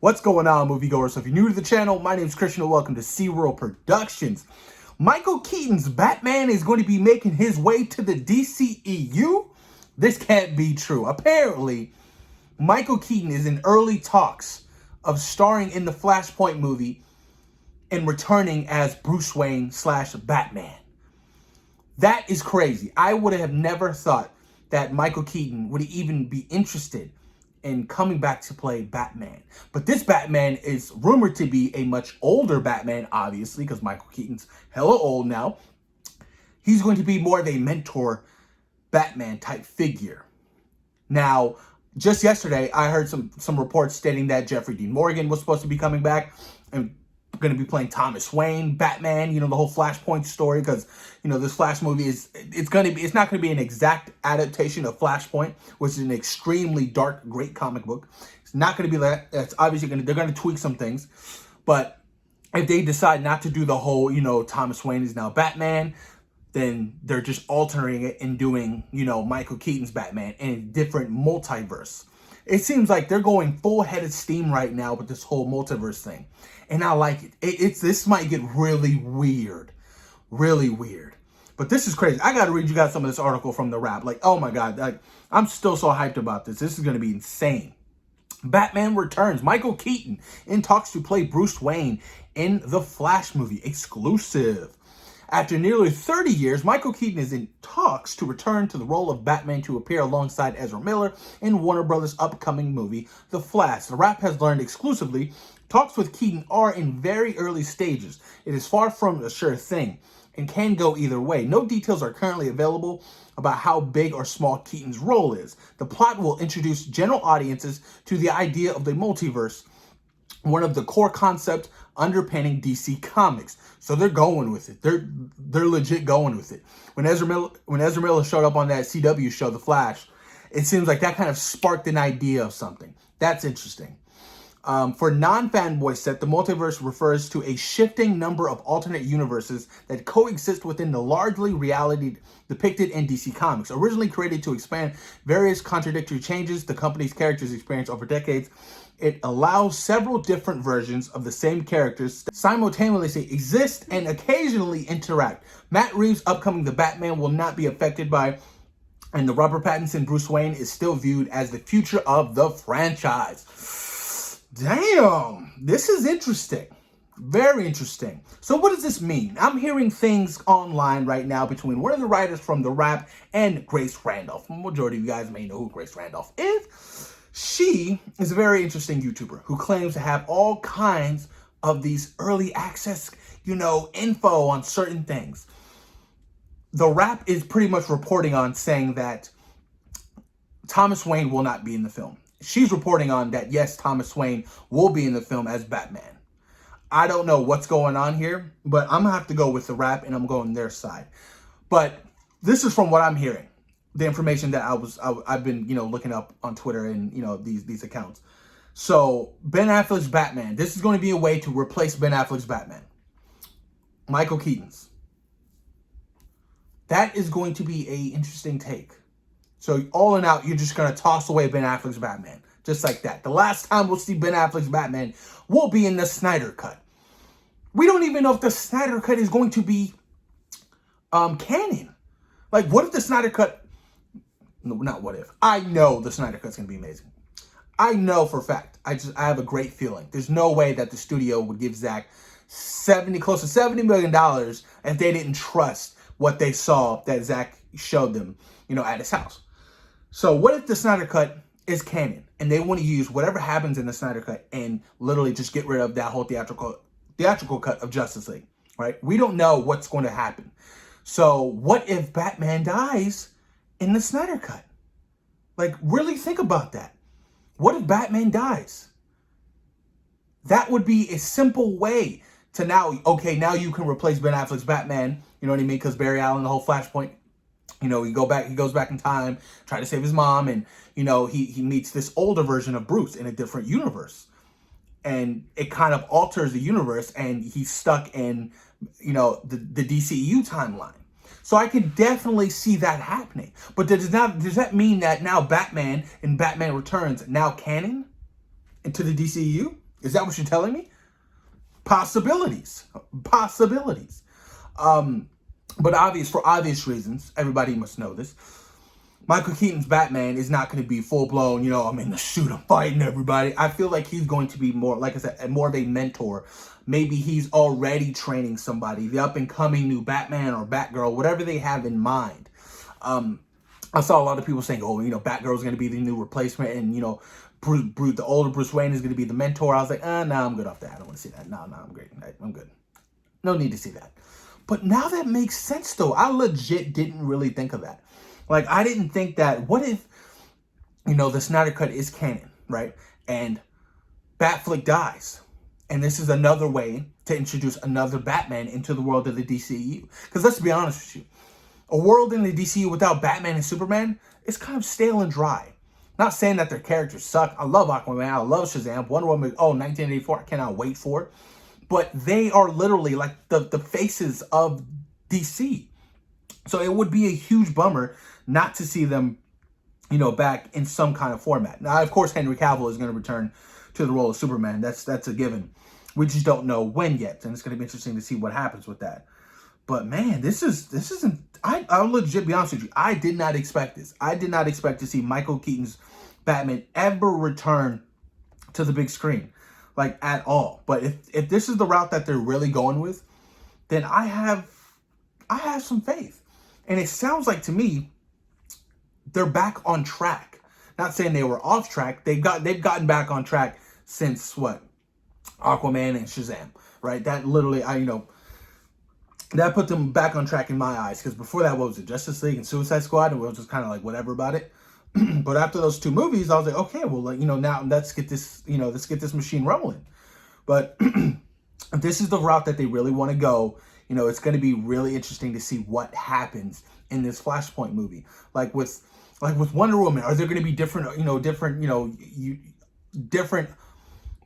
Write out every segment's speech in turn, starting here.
What's going on, moviegoers? So if you're new to the channel, my name is Christian and welcome to SeaWorld Productions. Michael Keaton's Batman is going to be making his way to the DCEU? This can't be true. Apparently, Michael Keaton is in early talks of starring in the Flashpoint movie and returning as Bruce Wayne / Batman. That is crazy. I would have never thought that Michael Keaton would even be interested in coming back to play Batman. But this Batman is rumored to be a much older Batman, obviously, because Michael Keaton's hella old now. He's going to be more of a mentor Batman type figure. Now, just yesterday, I heard some reports stating that Jeffrey Dean Morgan was supposed to be coming back and going to be playing Thomas Wayne, Batman, the whole Flashpoint story, because, this Flash movie it's not going to be an exact adaptation of Flashpoint, which is an extremely dark, great comic book. It's not going to be that. It's obviously they're going to tweak some things, but if they decide not to do the whole, Thomas Wayne is now Batman, then they're just altering it and doing, Michael Keaton's Batman in a different multiverse. It seems like they're going full head of steam right now with this whole multiverse thing. And I like it. This might get really weird. Really weird. But this is crazy. I got to read you guys some of this article from The Wrap. Like, oh my God. I'm still so hyped about this. This is going to be insane. Batman returns. Michael Keaton in talks to play Bruce Wayne in the Flash movie. Exclusive. After nearly 30 years, Michael Keaton is in talks to return to the role of Batman to appear alongside Ezra Miller in Warner Brothers' upcoming movie, The Flash. The Wrap has learned exclusively talks with Keaton are in very early stages. It is far from a sure thing and can go either way. No details are currently available about how big or small Keaton's role is. The plot will introduce general audiences to the idea of the multiverse, one of the core concepts underpinning DC Comics. So they're going with it. They're legit going with it. When Ezra Miller showed up on that CW show, The Flash, it seems like that kind of sparked an idea of something. That's interesting. For non-fanboy set, the multiverse refers to a shifting number of alternate universes that coexist within the largely reality depicted in DC Comics. Originally created to expand various contradictory changes the company's characters experience over decades, it allows several different versions of the same characters that simultaneously exist and occasionally interact. Matt Reeves' upcoming The Batman will not be affected by, and the Robert Pattinson Bruce Wayne is still viewed as the future of the franchise. Damn, this is interesting. Very interesting. So what does this mean? I'm hearing things online right now between one of the writers from The Wrap and Grace Randolph. The majority of you guys may know who Grace Randolph is. She is a very interesting YouTuber who claims to have all kinds of these early access, info on certain things. The Wrap is pretty much reporting on saying that Thomas Wayne will not be in the film. She's reporting on that, yes, Thomas Wayne will be in the film as Batman. I don't know what's going on here, but I'm going to have to go with The Wrap and I'm going their side. But this is from what I'm hearing. The information that I've been, looking up on Twitter and, these accounts. So Ben Affleck's Batman. This is going to be a way to replace Ben Affleck's Batman. Michael Keaton's. That is going to be a interesting take. So all in out, you're just going to toss away Ben Affleck's Batman. Just like that. The last time we'll see Ben Affleck's Batman will be in the Snyder Cut. We don't even know if the Snyder Cut is going to be canon. Like, what if the Snyder Cut... No, not what if. I know the Snyder Cut's going to be amazing. I know for a fact. I have a great feeling. There's no way that the studio would give Zack close to $70 million if they didn't trust what they saw that Zack showed them, at his house. So what if the Snyder Cut is canon and they want to use whatever happens in the Snyder Cut and literally just get rid of that whole theatrical cut of Justice League, right? We don't know what's going to happen. So what if Batman dies in the Snyder Cut? Like, really think about that. What if Batman dies? That would be a simple way to now you can replace Ben Affleck's Batman, you know what I mean? Because Barry Allen, the whole Flashpoint, he goes back in time, try to save his mom, and, he meets this older version of Bruce in a different universe. And it kind of alters the universe, and he's stuck in, the DCEU timeline. So I can definitely see that happening. But does that mean that now Batman and Batman Returns now canon into the DCEU? Is that what you're telling me? Possibilities. Possibilities. But for obvious reasons, everybody must know this. Michael Keaton's Batman is not going to be full-blown, you know, I'm in the suit, I'm fighting everybody. I feel like he's going to be more, like I said, more of a mentor. Maybe he's already training somebody, the up-and-coming new Batman or Batgirl, whatever they have in mind. I saw a lot of people saying, oh, you know, Batgirl's going to be the new replacement, and, you know, the older Bruce Wayne is going to be the mentor. I was like, no, I'm good off that. I don't want to see that. No, I'm great. I'm good. No need to see that. But now that makes sense, though. I legit didn't really think of that. Like, I didn't think that, what if, you know, the Snyder Cut is canon, right? And Batfleck dies. And this is another way to introduce another Batman into the world of the DCEU. Because let's be honest with you, a world in the DCEU without Batman and Superman is kind of stale and dry. Not saying that their characters suck. I love Aquaman. I love Shazam. Wonder Woman, 1984, I cannot wait for it. But they are literally like the faces of DC. So it would be a huge bummer not to see them, you know, back in some kind of format. Now, of course, Henry Cavill is going to return to the role of Superman. That's a given. We just don't know when yet, and it's going to be interesting to see what happens with that. But man, this isn't. I'll legit be honest with you. I did not expect this. I did not expect to see Michael Keaton's Batman ever return to the big screen, like at all. But if this is the route that they're really going with, then I have some faith. And it sounds like to me they're back on track. Not saying they were off track. They've gotten back on track since what? Aquaman and Shazam, right? That literally, that put them back on track in my eyes. Because before that, what was it? Justice League and Suicide Squad, and we were just kind of like whatever about it. But after those two movies, I was like, okay, well, like, you know, now let's get this machine rolling. But if this is the route that they really want to go, you know, it's going to be really interesting to see what happens in this Flashpoint movie. Like with Wonder Woman, are there going to be different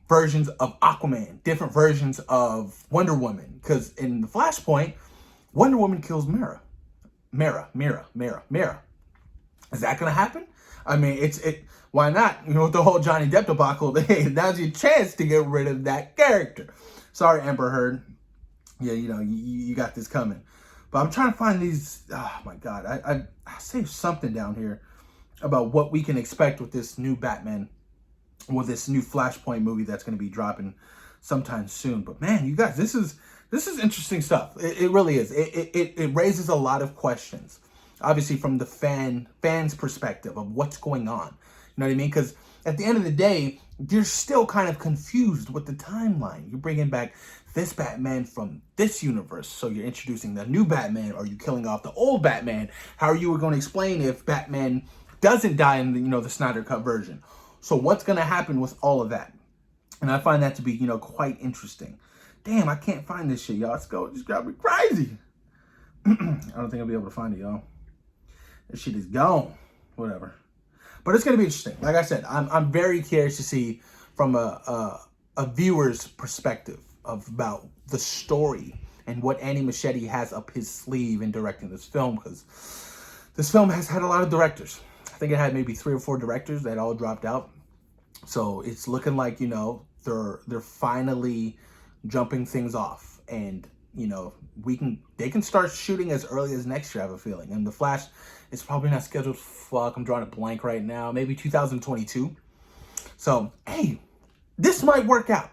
versions of Aquaman, different versions of Wonder Woman? Because in the Flashpoint, Wonder Woman kills Mira. Is that going to happen? I mean, why not? You know, with the whole Johnny Depp debacle, hey, now's your chance to get rid of that character. Sorry, Amber Heard. Yeah, you know, you got this coming. But I'm trying to find these. Oh, my God. I saved something down here about what we can expect with this new Batman, with this new Flashpoint movie that's going to be dropping sometime soon. But, man, you guys, this is interesting stuff. It really is. It raises a lot of questions. Obviously, from the fans' perspective of what's going on. You know what I mean? Because at the end of the day, you're still kind of confused with the timeline. You're bringing back this Batman from this universe. So you're introducing the new Batman. Are you killing off the old Batman? How are you going to explain if Batman doesn't die in the, you know, the Snyder Cut version? So what's going to happen with all of that? And I find that to be, you know, quite interesting. Damn, I can't find this shit, y'all. It's just got me crazy. I don't think I'll be able to find it, y'all. This shit is gone. Whatever. But it's going to be interesting. Like I said, I'm very curious to see from a viewer's perspective about the story and what Andy Muschietti has up his sleeve in directing this film. Because this film has had a lot of directors. I think it had maybe 3 or 4 directors that all dropped out. So it's looking like, you know, they're finally jumping things off. And, you know, they can start shooting as early as next year, I have a feeling. And The Flash is probably not scheduled, I'm drawing a blank right now, maybe 2022. So, hey, this might work out.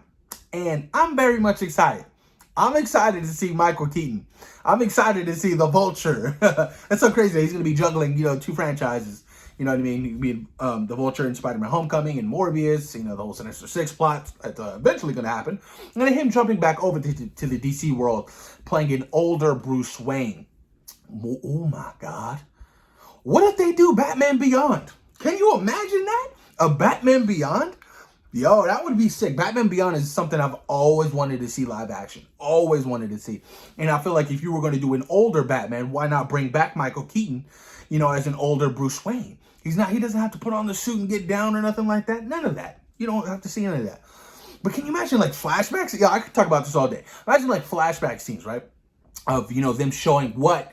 And I'm very much excited. I'm excited to see Michael Keaton. I'm excited to see the Vulture. That's so crazy. He's going to be juggling, you know, 2 franchises. You know what I mean? He could be the Vulture in Spider-Man Homecoming and Morbius, you know, the whole Sinister Six plot that's eventually going to happen. And then him jumping back over to the DC world, playing an older Bruce Wayne. Oh my God. What if they do Batman Beyond? Can you imagine that? A Batman Beyond? Yo, that would be sick. Batman Beyond is something I've always wanted to see live action. Always wanted to see. And I feel like if you were going to do an older Batman, why not bring back Michael Keaton, you know, as an older Bruce Wayne? He doesn't have to put on the suit and get down or nothing like that. None of that. You don't have to see any of that. But can you imagine like flashbacks? Yeah, I could talk about this all day. Imagine like flashback scenes, right? Of, you know, them showing what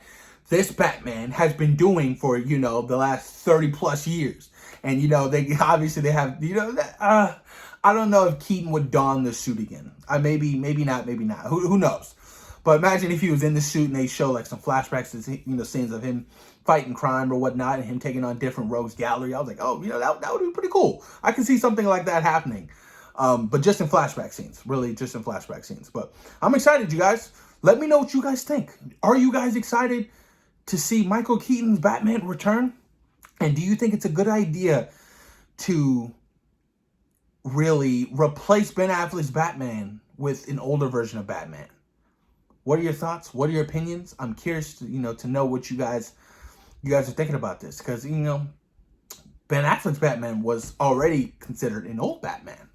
this Batman has been doing for, you know, the last 30 plus years. And, you know, they have, you know, that, I don't know if Keaton would don the suit again. Maybe not. Who knows? But imagine if he was in the suit and they show like some flashbacks to scenes of him fighting crime or whatnot, and him taking on different rogues gallery. I was like, oh, that would be pretty cool. I can see something like that happening. But just in flashback scenes, really just in flashback scenes. But I'm excited, you guys. Let me know what you guys think. Are you guys excited to see Michael Keaton's Batman return? And do you think it's a good idea to really replace Ben Affleck's Batman with an older version of Batman? What are your thoughts? What are your opinions? I'm curious to know what you guys are thinking about this, because Ben Affleck's Batman was already considered an old Batman.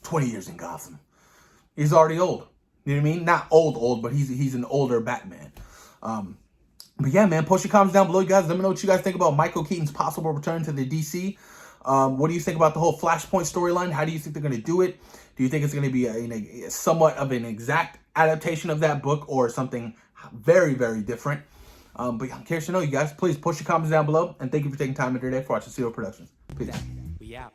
20 years in Gotham. He's already old. You know what I mean? Not old, but he's an older Batman. But yeah, man, post your comments down below, you guys. Let me know what you guys think about Michael Keaton's possible return to the DC. What do you think about the whole Flashpoint storyline? How do you think they're going to do it? Do you think it's going to be a somewhat of an exact adaptation of that book, or something very, very different? But I'm curious to know, you guys. Please post your comments down below, and thank you for taking time out of your day for watching CeeReal Productions. Peace. We out.